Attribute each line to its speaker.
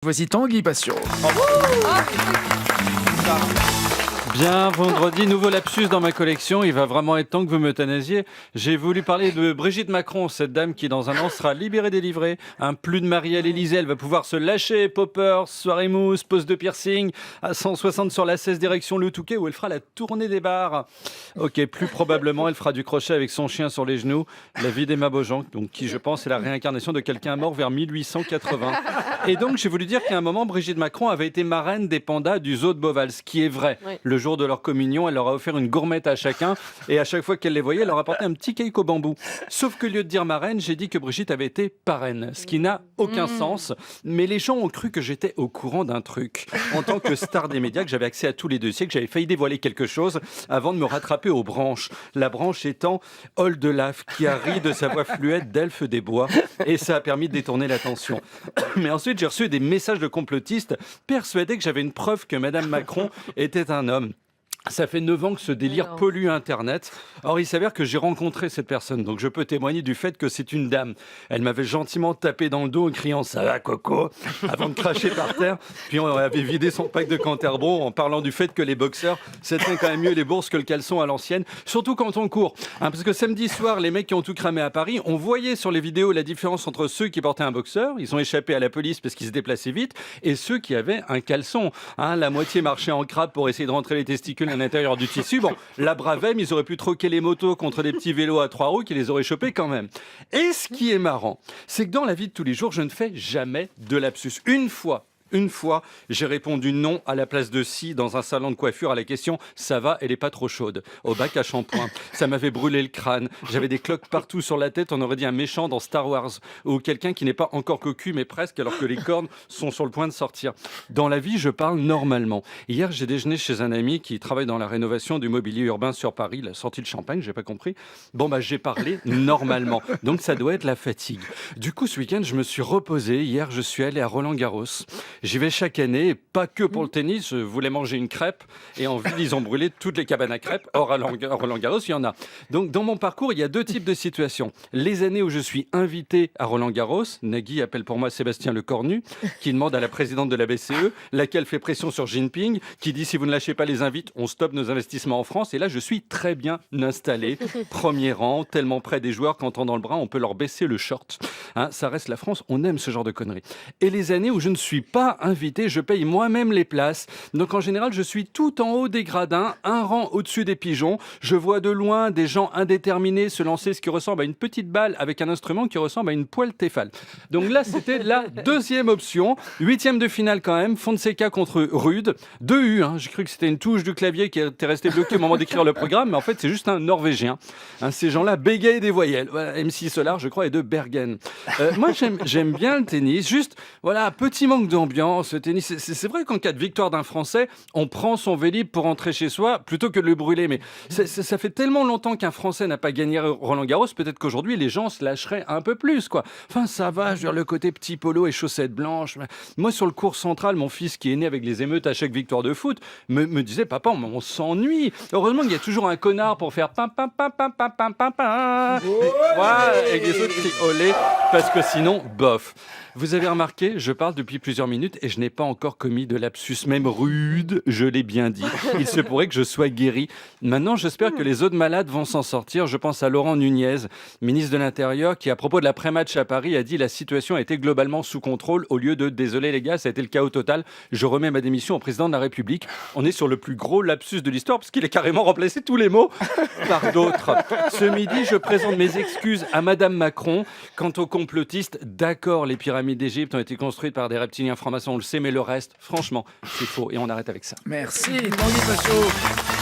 Speaker 1: Voici Tanguy Passion.
Speaker 2: Bien, vendredi, nouveau lapsus dans ma collection. Il va vraiment être temps que vous m'euthanasiez. J'ai voulu parler de Brigitte Macron, cette dame qui dans un an sera libérée, délivrée. Un plus de Marie à l'Élysée, elle va pouvoir se lâcher. Poppers, soirée mousse, pose de piercing, à 160 sur la 16 direction le Touquet où elle fera la tournée des bars. Ok, plus probablement, elle fera du crochet avec son chien sur les genoux. La vie d'Emma Beaujean, donc qui je pense est la réincarnation de quelqu'un mort vers 1880. Et donc j'ai voulu dire qu'à un moment, Brigitte Macron avait été marraine des pandas du zoo de Beauval, ce qui est vrai. Oui. Le jour de leur communion, elle leur a offert une gourmette à chacun et à chaque fois qu'elle les voyait, elle leur apportait un petit cake au bambou. Sauf que au lieu de dire marraine, j'ai dit que Brigitte avait été parraine, ce qui n'a aucun sens. Mais les gens ont cru que j'étais au courant d'un truc. En tant que star des médias, que j'avais accès à tous les dossiers, que j'avais failli dévoiler quelque chose avant de me rattraper aux branches. La branche étant Oldelaf, qui a ri de sa voix fluette d'elfe des bois et ça a permis de détourner l'attention. Mais ensuite, j'ai reçu des messages de complotistes persuadés que j'avais une preuve que Madame Macron était un homme. Ça fait 9 ans que ce délire pollue Internet. Or, il s'avère que j'ai rencontré cette personne, donc je peux témoigner du fait que c'est une dame. Elle m'avait gentiment tapé dans le dos en criant « Ça va, Coco ?» avant de cracher par terre. Puis on avait vidé son pack de Canterbro en parlant du fait que les boxeurs, c'était quand même mieux les bourses que le caleçon à l'ancienne, surtout quand on court. Parce que samedi soir, les mecs qui ont tout cramé à Paris, on voyait sur les vidéos la différence entre ceux qui portaient un boxeur, ils ont échappé à la police parce qu'ils se déplaçaient vite, et ceux qui avaient un caleçon. La moitié marchait en crabe pour essayer de rentrer les testicules à l'intérieur du tissu. Bon, la bravem, ils auraient pu troquer les motos contre des petits vélos à 3 roues qui les auraient chopés quand même. Et ce qui est marrant, c'est que dans la vie de tous les jours, je ne fais jamais de lapsus. Une fois, j'ai répondu non à la place de si dans un salon de coiffure à la question « ça va, elle est pas trop chaude ?» au bac à shampoing. Ça m'avait brûlé le crâne. J'avais des cloques partout sur la tête. On aurait dit un méchant dans Star Wars ou quelqu'un qui n'est pas encore cocu mais presque alors que les cornes sont sur le point de sortir. Dans la vie, je parle normalement. Hier, j'ai déjeuné chez un ami qui travaille dans la rénovation du mobilier urbain sur Paris. Il a sorti le champagne, j'ai pas compris. J'ai parlé normalement. Donc ça doit être la fatigue. Du coup, ce week-end, je me suis reposé. Hier, je suis allé à Roland-Garros. J'y vais chaque année, pas que pour le tennis. Je voulais manger une crêpe et en ville, ils ont brûlé toutes les cabanes à crêpes. Or, à Roland-Garros, il y en a. Donc, dans mon parcours, il y a 2 types de situations. Les années où je suis invité à Roland-Garros, Nagui appelle pour moi Sébastien Lecornu, qui demande à la présidente de la BCE, laquelle fait pression sur Jinping, qui dit si vous ne lâchez pas les invites, on stoppe nos investissements en France. Et là, je suis très bien installé, premier rang, tellement près des joueurs qu'en tendant le bras, on peut leur baisser le short. Ça reste la France, on aime ce genre de conneries. Et les années où je ne suis pas invité, je paye moi-même les places. Donc en général, je suis tout en haut des gradins, un rang au-dessus des pigeons. Je vois de loin des gens indéterminés se lancer ce qui ressemble à une petite balle avec un instrument qui ressemble à une poêle Tefal. Donc là, c'était la 2e option. 8e de finale quand même, Fonseca contre Rude. 2 U, j'ai cru que c'était une touche du clavier qui était restée bloquée au moment d'écrire le programme, mais en fait, c'est juste un Norvégien. Ces gens-là bégayent des voyelles. Voilà, MC Solar, je crois, est de Bergen. Moi, j'aime bien le tennis. Juste, voilà, petit manque d'ambiance. Le tennis, c'est vrai qu'en cas de victoire d'un Français, on prend son Vélib pour rentrer chez soi plutôt que de le brûler. Mais ça fait tellement longtemps qu'un Français n'a pas gagné Roland-Garros, peut-être qu'aujourd'hui, les gens se lâcheraient un peu plus, quoi. Enfin, ça va, je veux dire, le côté petit polo et chaussettes blanches. Moi, sur le cours central, mon fils, qui est né avec les émeutes à chaque victoire de foot, me disait, papa, on s'ennuie. Heureusement qu'il y a toujours un connard pour faire pam pam pam pam pam pam pam pam. Voilà, avec les autres qui olé, parce que sinon, bof. Vous avez remarqué, je parle depuis plusieurs minutes et je n'ai pas encore commis de lapsus, même rude, je l'ai bien dit. Il se pourrait que je sois guéri. Maintenant, j'espère que les autres malades vont s'en sortir. Je pense à Laurent Nunez, ministre de l'Intérieur, qui, à propos de l'après-match à Paris, a dit « La situation a été globalement sous contrôle » au lieu de « Désolé les gars, ça a été le chaos total. Je remets ma démission au président de la République. » On est sur le plus gros lapsus de l'histoire parce qu'il a carrément remplacé tous les mots par d'autres. Ce midi, je présente mes excuses à Madame Macron. Quant aux complotistes, d'accord, les pyramides d'Égypte ont été construites par des reptiliens francs-maçons, on le sait, mais le reste, franchement, c'est faux. Et on arrête avec ça.
Speaker 1: Merci, Tanguy Passion.